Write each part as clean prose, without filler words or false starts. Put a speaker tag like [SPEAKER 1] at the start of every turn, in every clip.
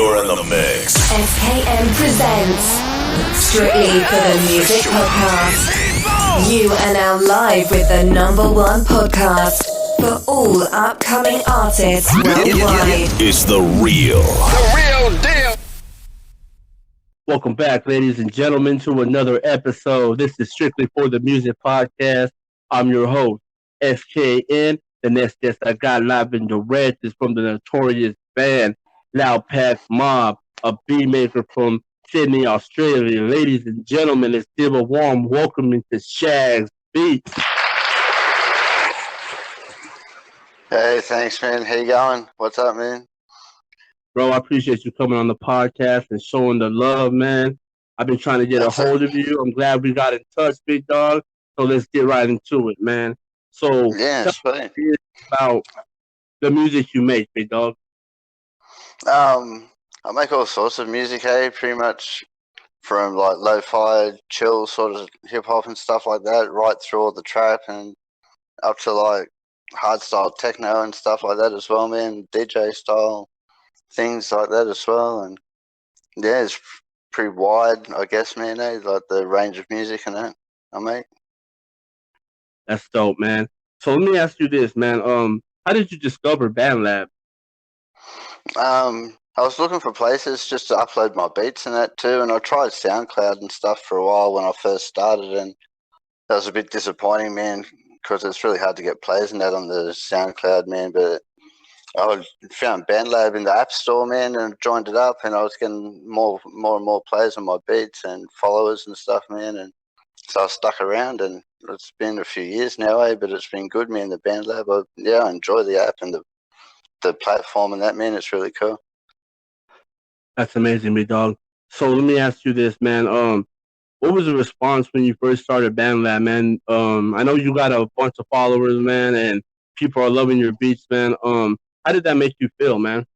[SPEAKER 1] You're in the mix.
[SPEAKER 2] SKM presents Strictly for the Music Podcast. You are now live with the #1 podcast for all upcoming artists worldwide.
[SPEAKER 1] It's the real
[SPEAKER 3] deal.
[SPEAKER 4] Welcome back, ladies and gentlemen, to another episode. This is Strictly for the Music Podcast. I'm your host, SKN. The next guest I got live and direct is from the notorious band Loud Pack Mob, a beat maker from Sydney, Australia. Ladies and gentlemen, let's give a warm welcome into Shags Beats.
[SPEAKER 3] Hey, thanks, man. How you going? What's up, man?
[SPEAKER 4] Bro, I appreciate you coming on the podcast and showing the love, man. I've been trying to get a hold of you. I'm glad we got in touch, big dog. So let's get right into it, man. So
[SPEAKER 3] yeah,
[SPEAKER 4] tell me about the music you make, big dog.
[SPEAKER 3] I make all sorts of music, hey, pretty much from like lo-fi, chill sort of hip-hop and stuff like that, right through all the trap and up to like hardstyle techno and stuff like that as well, man, DJ style, things like that as well. And yeah, it's pretty wide, I guess, man, like the range of music and that I make.
[SPEAKER 4] That's dope, man. So let me ask you this, man. How did you discover BandLab?
[SPEAKER 3] I was looking for places just to upload my beats and that too, and I tried SoundCloud and stuff for a while when I first started, and that was a bit disappointing, man, because it's really hard to get plays and that on the SoundCloud, man. But I found BandLab in the App Store, man, and joined it up, and I was getting more and more plays on my beats and followers and stuff, man, and so I stuck around, and it's been a few years now, but it's been good, man, the BandLab. I enjoy the app and the platform and that, man. It's really cool.
[SPEAKER 4] That's amazing, big dog. So let me ask you this, man. What was the response when you first started BandLab, man? I know you got a bunch of followers, man, and people are loving your beats, man. How did that make you feel, man?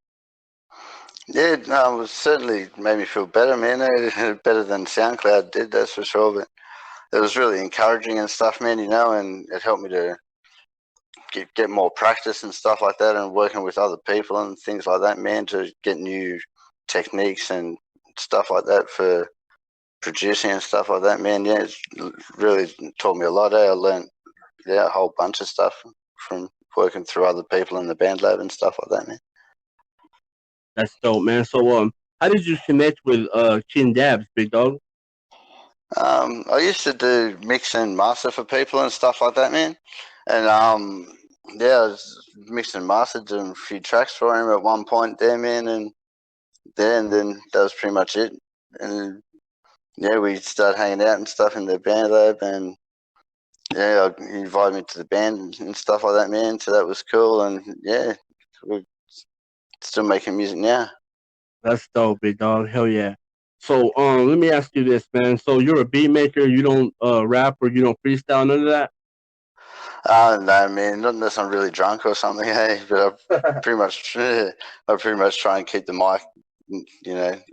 [SPEAKER 3] Yeah, no, it certainly made me feel better, man. Better than SoundCloud did, that's for sure. But it was really encouraging and stuff, man, and it helped me to get more practice and stuff like that, and working with other people and things like that, man, to get new techniques and stuff like that for producing and stuff like that, man. Yeah, it's really taught me a lot. I learned a whole bunch of stuff from working through other people in the BandLab and stuff like that, man.
[SPEAKER 4] That's dope, man. So how did you connect with King Dabs, big dog?
[SPEAKER 3] I used to do mix and master for people and stuff like that, man. And I was mixed and mastered doing a few tracks for him at one point there, man, and then that was pretty much it. And yeah, we started hanging out and stuff in the BandLab, and yeah, he invited me to the band and stuff like that, man. So that was cool, and yeah, we're still making music now.
[SPEAKER 4] That's dope, big dog. Hell yeah. So let me ask you this, man. So you're a beat maker. You don't rap or you don't freestyle, none of that?
[SPEAKER 3] No, man, not unless I'm really drunk or something, hey. But I pretty much try and keep the mic,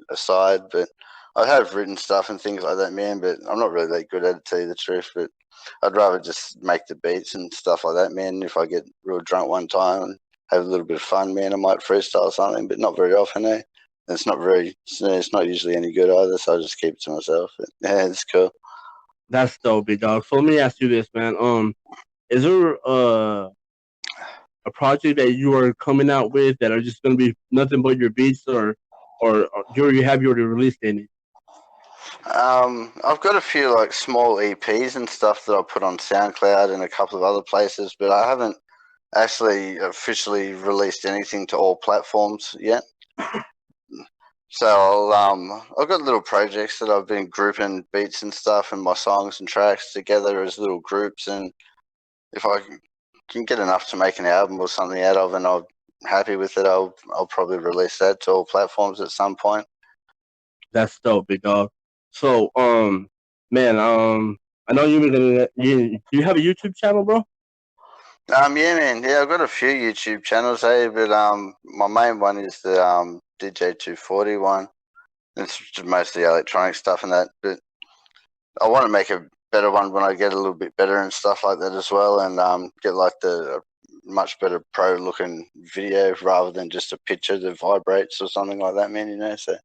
[SPEAKER 3] aside. But I have written stuff and things like that, man. But I'm not really that good at it, to tell you the truth. But I'd rather just make the beats and stuff like that, man. If I get real drunk one time and have a little bit of fun, man, I might freestyle something, but not very often, eh? It's not usually any good either, so I just keep it to myself. But, yeah, it's cool.
[SPEAKER 4] That's dope, big dog. So let me ask you this, man. Is there a project that you are coming out with that are just going to be nothing but your beats, or you have already released any?
[SPEAKER 3] I've got a few like small EPs and stuff that I put on SoundCloud and a couple of other places, but I haven't actually officially released anything to all platforms yet. So I've got little projects that I've been grouping beats and stuff and my songs and tracks together as little groups, and if I can get enough to make an album or something out of, and I'm happy with it, I'll probably release that to all platforms at some point.
[SPEAKER 4] That's dope, big dog. So man, I know you have a YouTube channel, bro?
[SPEAKER 3] Yeah, man. Yeah, I've got a few YouTube channels, but my main one is the DJ 240 one. It's mostly electronic stuff and that, but I want to make a better one when I get a little bit better and stuff like that as well, and get like the much better pro-looking video rather than just a picture that vibrates or something like that, man. You know, so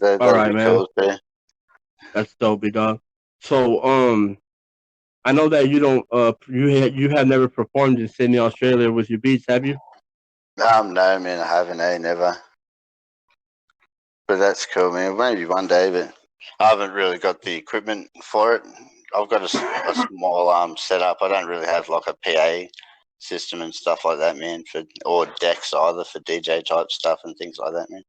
[SPEAKER 3] that'd
[SPEAKER 4] right,
[SPEAKER 3] be
[SPEAKER 4] man.
[SPEAKER 3] cool too.
[SPEAKER 4] That's dope, big dog. So, I know that you don't, you have never performed in Sydney, Australia with your beats, have you?
[SPEAKER 3] No, man, I haven't, never. But that's cool, man. Maybe one day, but I haven't really got the equipment for it. I've got a small setup. I don't really have like a PA system and stuff like that, man, or decks either for DJ type stuff and things like that, man.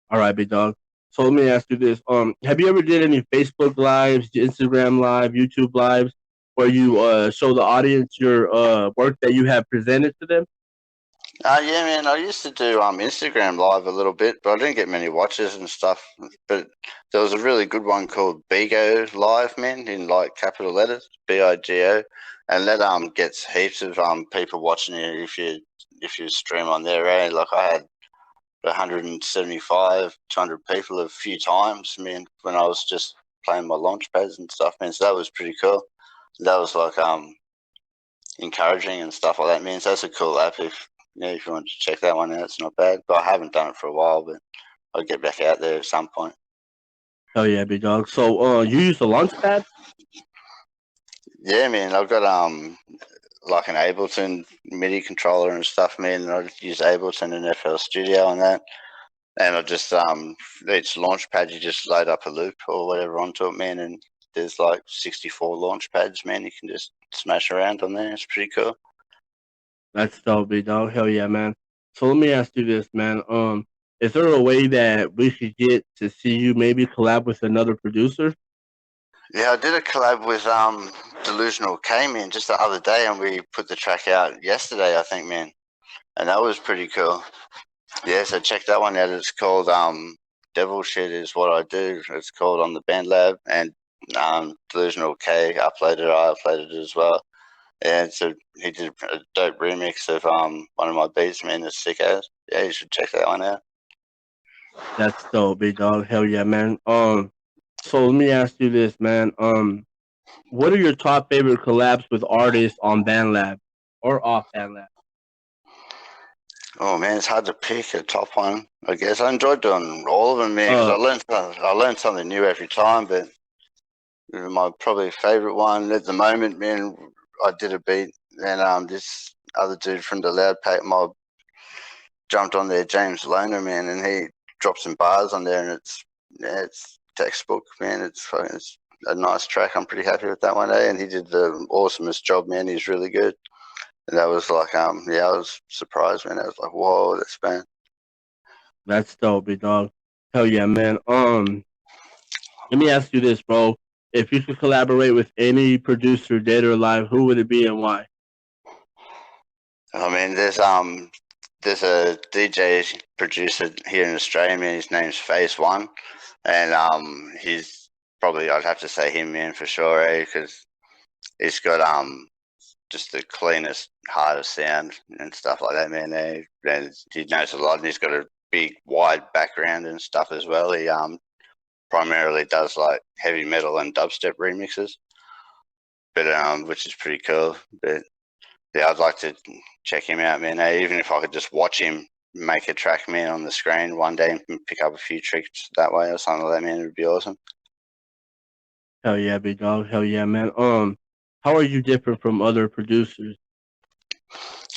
[SPEAKER 4] All right, big dog. So let me ask you this: have you ever did any Facebook lives, Instagram live, YouTube lives, where you show the audience your work that you have presented to them?
[SPEAKER 3] Yeah, man. I used to do Instagram live a little bit, but I didn't get many watches and stuff. But there was a really good one called Bigo Live, man, in like capital letters, BIGO, and that gets heaps of people watching it if you stream on there. Eh? Like I had 175, 200 people a few times, man, when I was just playing my launch pads and stuff, man. So that was pretty cool. That was like encouraging and stuff like that, man. So that's a cool app if you want to check that one out, it's not bad. But I haven't done it for a while, but I'll get back out there at some point.
[SPEAKER 4] Oh yeah, big dog. So you use the Launchpad?
[SPEAKER 3] Yeah, man. I've got like an Ableton MIDI controller and stuff, man. And I use Ableton and FL Studio on that. And I just each launch pad you just load up a loop or whatever onto it, man, and there's like 64 launch pads, man. You can just smash around on there. It's pretty cool.
[SPEAKER 4] That's dope, big dog. Hell yeah, man. So let me ask you this, man. Is there a way that we could get to see you maybe collab with another producer?
[SPEAKER 3] Yeah, I did a collab with Delusional K, man, just the other day, and we put the track out yesterday, I think, man, and that was pretty cool. Yeah, so check that one out. It's called Devil Shit is what I do. It's called on the Band Lab, and Delusional K uploaded it. I uploaded it as well. And so he did a dope remix of one of my beats, man. It's sick as. Yeah, you should check that one out.
[SPEAKER 4] That's dope, big dog. Hell yeah, man. So let me ask you this, man. What are your top favorite collabs with artists on BandLab or off BandLab?
[SPEAKER 3] Oh man, it's hard to pick a top one. I guess I enjoyed doing all of them, man, because I learned something new every time. But my probably favorite one at the moment, man, I did a beat, and this other dude from the Loud Pack Mob jumped on there, James Loner, man, and he dropped some bars on there, and it's textbook, man. It's a nice track. I'm pretty happy with that one, and he did the awesomest job, man. He's really good. And that was like, I was surprised, man. I was like, whoa, that's bad.
[SPEAKER 4] That's dope, big dog. Hell yeah, man. Let me ask you this, bro. If you could collaborate with any producer, dead or alive, who would it be and why?
[SPEAKER 3] I mean, there's a DJ producer here in Australia, man. His name's Phase One, and he's probably, I'd have to say him, man, for sure, because he's got just the cleanest, hardest sound and stuff like that, man. And he knows a lot, and he's got a big, wide background and stuff as well. He primarily does like heavy metal and dubstep remixes, but which is pretty cool. But yeah, I'd like to check him out, man. Even if I could just watch him make a track, man, on the screen one day and pick up a few tricks that way or something like that, man, it would be awesome.
[SPEAKER 4] Hell yeah, big dog. Hell yeah, man. How are you different from other producers?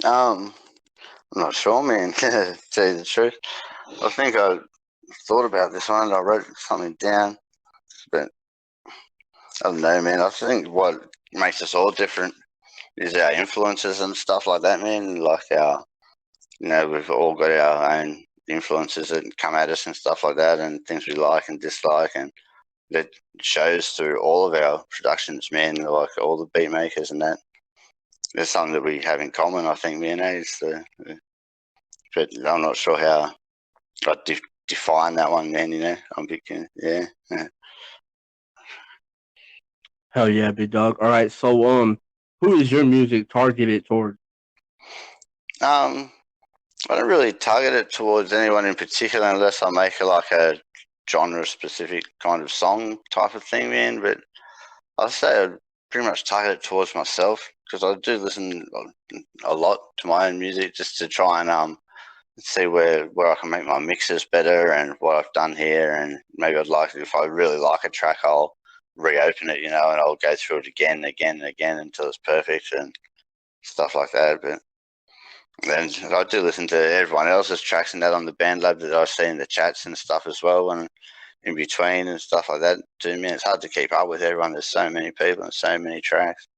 [SPEAKER 3] I'm not sure, man. To tell you the truth, I think I thought about this one. I wrote something down, but I don't know, man. I think what makes us all different is our influences and stuff like that, man. Like we've all got our own influences that come at us and stuff like that, and things we like and dislike, and that shows through all of our productions, man. Like all the beat makers and that. There's something that we have in common, I think, me and but I'm not sure how I define that one, man. I'm thinking, yeah.
[SPEAKER 4] Hell yeah, big dog. All right, so who is your music targeted towards?
[SPEAKER 3] I don't really target it towards anyone in particular unless I make a genre-specific kind of song type of thing, man. But I'd say I'd pretty much target it towards myself. because I do listen a lot to my own music just to try and see where I can make my mixes better and what I've done here, and maybe if I really like a track, I'll reopen it, and I'll go through it again and again and again until it's perfect and stuff like that. But then I do listen to everyone else's tracks and that on the Band Lab that I see in the chats and stuff as well, and in between and stuff like that too, man. It's hard to keep up with everyone. There's so many people and so many tracks.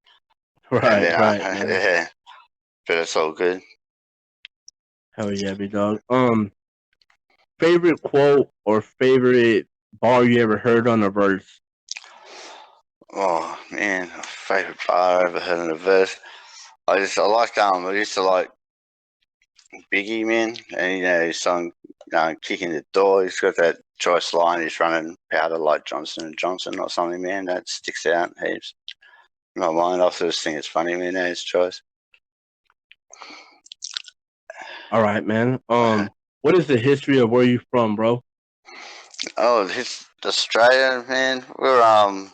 [SPEAKER 4] Right,
[SPEAKER 3] And
[SPEAKER 4] right,
[SPEAKER 3] yeah, but it's all good.
[SPEAKER 4] Hell yeah, big dog. Favorite quote or favorite bar you ever heard on a verse?
[SPEAKER 3] Oh man, favorite bar I ever heard in a verse. I used to like Biggie, man, and his song "Kicking the Door." He's got that choice line. He's running powder like Johnson and Johnson or something, man. That sticks out heaps in my mind. I also just think it's funny, man. His choice.
[SPEAKER 4] All right, man. What is the history of where you from, bro?
[SPEAKER 3] Oh, it's Australia, man. We're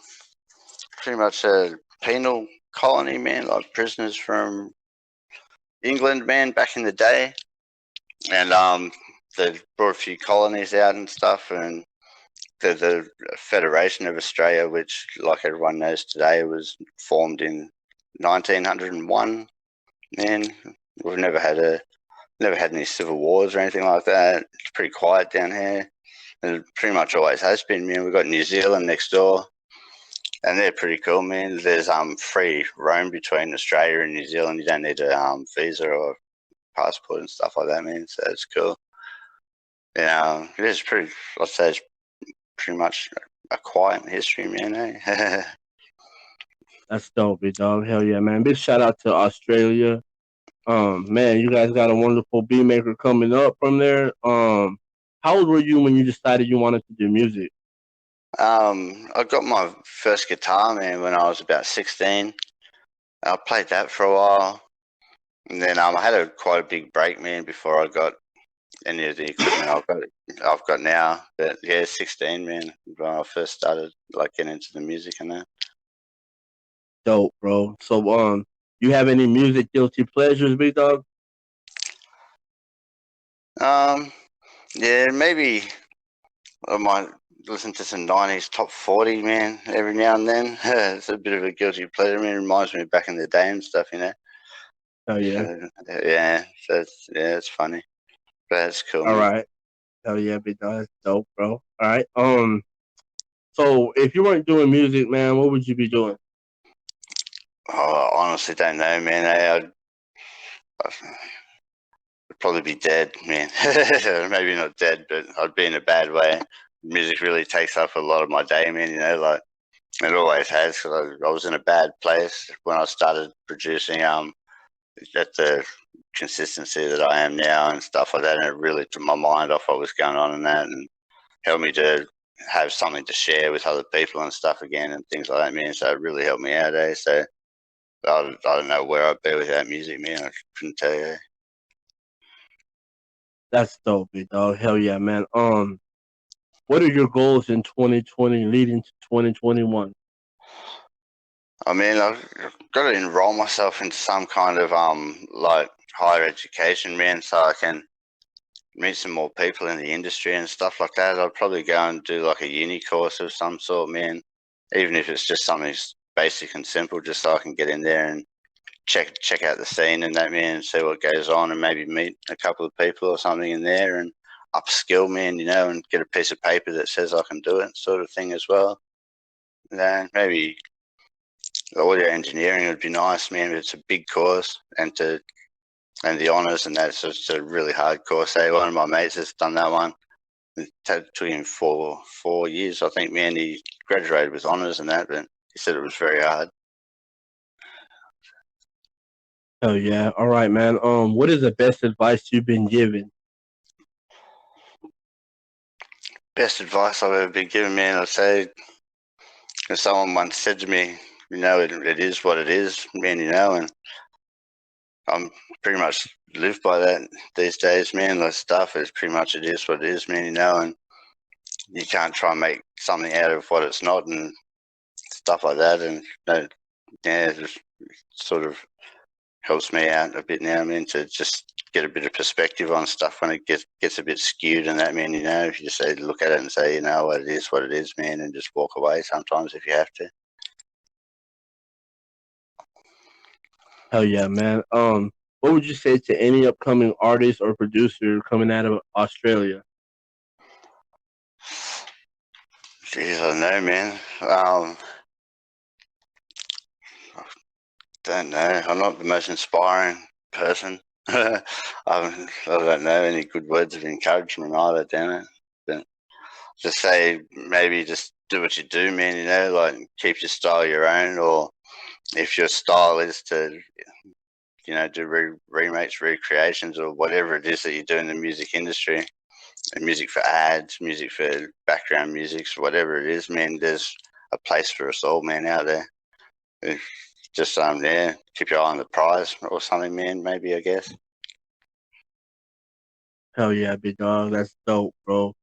[SPEAKER 3] pretty much a penal colony, man, like prisoners from England, man, back in the day. And they brought a few colonies out and stuff, and the Federation of Australia, which, like everyone knows today, was formed in 1901. Man, we've never had any civil wars or anything like that. It's pretty quiet down here. And it pretty much always has been, man. We've got New Zealand next door, and they're pretty cool, man. There's free roam between Australia and New Zealand. You don't need a visa or passport and stuff like that, man. So it's cool. It is pretty. I'd say it's pretty much a quiet history, man. Eh?
[SPEAKER 4] That's dope, big dog. Hell yeah, man. Big shout out to Australia. Man, you guys got a wonderful beat maker coming up from there. How old were you when you decided you wanted to do music?
[SPEAKER 3] I got my first guitar, man, when I was about 16. I played that for a while, and then I had quite a big break, man, before I got any of the equipment I've got now. But yeah, 16, man, when I first started getting into the music and that.
[SPEAKER 4] Dope, bro. So, you have any music guilty pleasures, big dog?
[SPEAKER 3] Yeah, maybe I might listen to some 90s top 40, man, every now and then. It's a bit of a guilty pleasure, man. It reminds me back in the day and stuff,
[SPEAKER 4] Oh yeah.
[SPEAKER 3] Yeah, so it's funny, but it's cool,
[SPEAKER 4] All
[SPEAKER 3] man.
[SPEAKER 4] right. Hell yeah, big dog. That's dope, bro. All right. So if you weren't doing music, man, what would you be doing?
[SPEAKER 3] Oh, I honestly don't know, man. I'd probably be dead, man. Maybe not dead, but I'd be in a bad way. Music really takes up a lot of my day, man. It always has. Cause I was in a bad place when I started producing. At the consistency that I am now and stuff like that, and it really took my mind off what was going on in that, and helped me to have something to share with other people and stuff again and things like that, man. So it really helped me out, eh? So I don't know where I'd be without music, man. I couldn't tell you.
[SPEAKER 4] That's dope, big dog. Hell yeah, man. What are your goals in 2020 leading to 2021?
[SPEAKER 3] I mean, I've got to enroll myself into some kind of higher education, man, so I can meet some more people in the industry and stuff like that. I'd probably go and do like a uni course of some sort, man. Even if it's just something basic and simple, just so I can get in there and check out the scene and that, man, and see what goes on, and maybe meet a couple of people or something in there and upskill, man, and get a piece of paper that says I can do it, sort of thing as well. And maybe audio engineering would be nice, man. It's a big course, and the honours, and that's just a really hard course. Hey, one of my mates has done that one. It took him 4 years, I think, man. He graduated with honours and that, but he said it was very hard.
[SPEAKER 4] Oh yeah. All right, man. What is the best advice you've been given?
[SPEAKER 3] Best advice I've ever been given, man, I'd say, if someone once said to me, it is what it is, man, and I'm pretty much live by that these days, man. The stuff is pretty much it is what it is, man, and you can't try and make something out of what it's not and stuff like that. And yeah, just sort of helps me out a bit now, to just get a bit of perspective on stuff when it gets a bit skewed and that, if you just say, look at it and say, what it is, man, and just walk away sometimes if you have to.
[SPEAKER 4] Hell yeah, man. What would you say to any upcoming artist or producer coming out of Australia?
[SPEAKER 3] Jeez, I don't know, man. Don't know. I'm not the most inspiring person. I don't know any good words of encouragement either, damn it. But just say maybe just do what you do, man, like keep your style your own, or if your style is to, do remakes, recreations, or whatever it is that you do in the music industry, and music for ads, music for background music, whatever it is, man, there's a place for us all, man, out there. Just keep your eye on the prize or something, man, maybe, I guess.
[SPEAKER 4] Hell yeah, big dog. That's dope, bro.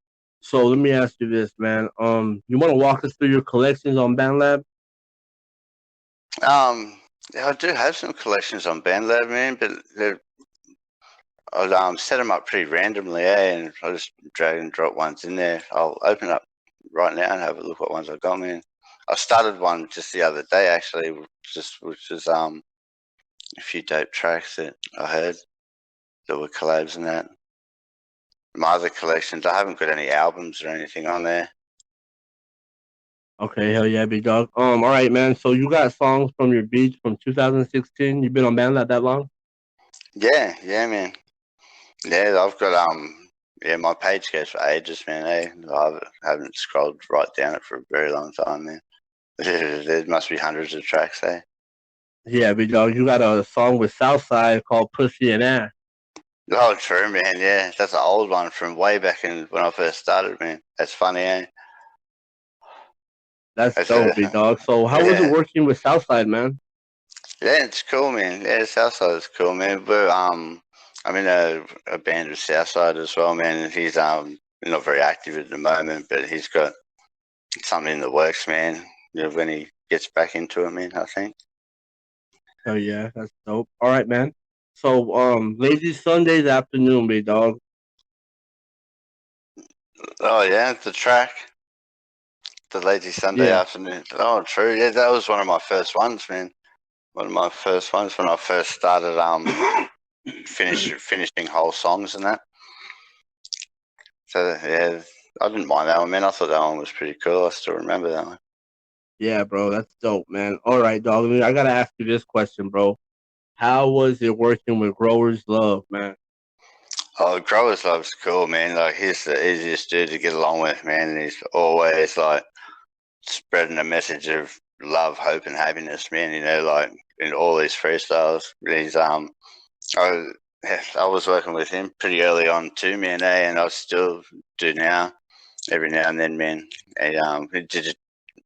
[SPEAKER 4] So let me ask you this, man. You want to walk us through your collections on BandLab?
[SPEAKER 3] Yeah, I do have some collections on BandLab, man, but I'll set them up pretty randomly, and I'll just drag and drop ones in there. I'll open up right now and have a look what ones I've got, man. I started one just the other day, actually, which was a few dope tracks that I heard that were collabs and that. My other collections, I haven't got any albums or anything on there.
[SPEAKER 4] Okay, hell yeah, big dog. All right, man. So you got songs from your beats from 2016. You've been on BandLab that long?
[SPEAKER 3] Yeah, man. Yeah, I've got my page goes for ages, man. I haven't scrolled right down it for a very long time, man. There must be hundreds of tracks there.
[SPEAKER 4] Yeah, big dog. You got a song with Southside called "Pussy and Ass."
[SPEAKER 3] Oh, true, man. Yeah, that's an old one from way back in when I first started, man. That's funny, eh?
[SPEAKER 4] That's
[SPEAKER 3] That's
[SPEAKER 4] dope, big dog. So how was it
[SPEAKER 3] yeah,
[SPEAKER 4] working with Southside, man?
[SPEAKER 3] yeah. It's cool, man. Yeah, Southside is cool, man. But I'm in a band with Southside as well, man. And he's not very active at the moment, but he's got something in the works, man. When he gets back into it, man, I think.
[SPEAKER 4] Hell yeah, that's dope. All right, man. So lazy Sundays afternoon, big dog.
[SPEAKER 3] Oh yeah, the track, the Lazy Sunday
[SPEAKER 4] Yeah.
[SPEAKER 3] afternoon. Oh, true. Yeah, that was one of my first ones, man. One of my first ones when I first started finishing whole songs and that. So yeah, I didn't mind that one, man. I thought that one was pretty cool. I still remember that one.
[SPEAKER 4] Yeah, bro, that's dope, man. All right, dog. I gotta ask you this question, bro. How was it working with Growers Love, man?
[SPEAKER 3] Oh, Growers Love's cool, man. Like he's the easiest dude to get along with, man. And he's always like spreading a message of love, hope, and happiness, man. Like in all these freestyles. He's I, I was working with him pretty early on too, man. And I still do now, every now and then, man. And he did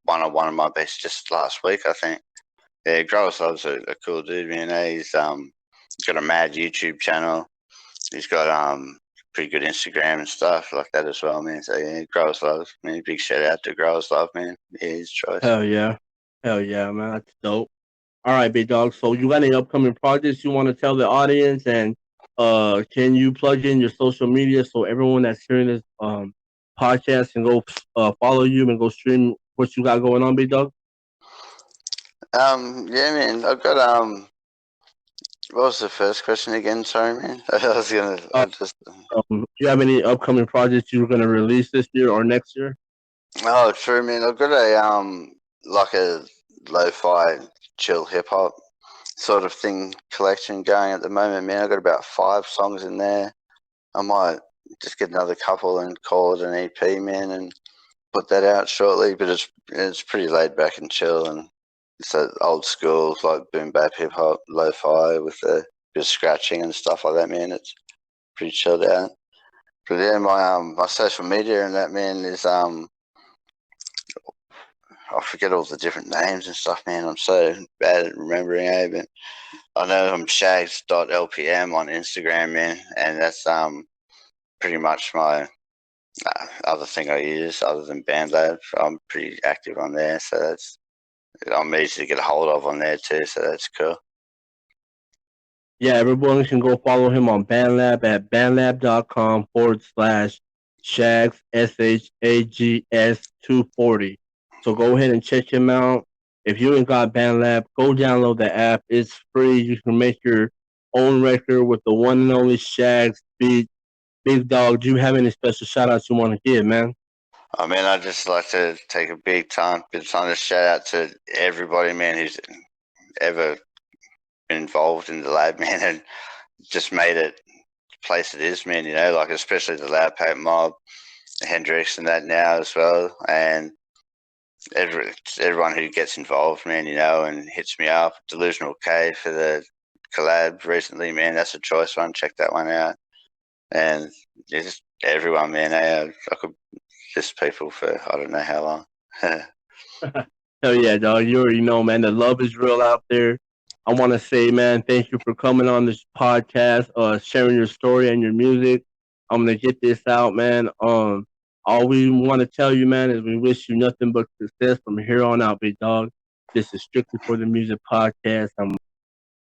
[SPEAKER 3] one on one of my beats just last week, I think. Yeah, Growers Love's a cool dude, man. He's got a mad YouTube channel. He's got pretty good Instagram and stuff like that as well, man. So yeah, Growers Love, man. Big shout out to Growers Love, man. Yeah, his choice.
[SPEAKER 4] Hell yeah. Hell yeah, man. That's dope. All right, big dog. So you got any upcoming projects you want to tell the audience, and can you plug in your social media so everyone that's hearing this podcast can go follow you and go stream what you got going on, big dog?
[SPEAKER 3] Yeah, man. I've got what was the first question again? Sorry, man. I just.
[SPEAKER 4] Do you have any upcoming projects you're gonna release this year or next year?
[SPEAKER 3] Oh, true, man. I've got like a lo-fi chill hip hop sort of thing collection going at the moment, man. I've got about 5 songs in there. I might just get another couple and call it an EP, man, and put that out shortly. But it's pretty laid back and chill, and it's old school like boom bap hip hop, lo-fi with a bit of scratching and stuff like that, man. It's pretty chilled out. But yeah, my social media and that, man, is I forget all the different names and stuff, man. I'm so bad at remembering, but I know I'm Shags.lpm on Instagram, man, and that's pretty much my other thing I use other than BandLab. I'm pretty active on there, so I'm easy to get a hold of on there too, so that's cool.
[SPEAKER 4] Yeah, everyone can go follow him on BandLab at bandlab.com/Shags, SHAGS 240. So go ahead and check him out. If you ain't got BandLab, go download the app. It's free. You can make your own record with the one and only Shags beat. Big Dog, do you have any special shout outs you want to give, man?
[SPEAKER 3] I mean, I'd just like to take a big time to shout out to everybody, man, who's ever been involved in the lab, man, and just made it the place it is, man, like especially the Lab Paint Mob, Hendrix and that now as well, and everyone who gets involved, man, and hits me up. Delusional K for the collab recently, man, that's a choice one. Check that one out. And just everyone, man. I could list people for I don't know how long.
[SPEAKER 4] Hell yeah, dog. You already know, man. The love is real out there. I want to say, man, thank you for coming on this podcast, sharing your story and your music. I'm gonna get this out, man. All we want to tell you, man, is we wish you nothing but success from here on out, big dog. This is strictly for the music podcast. I'm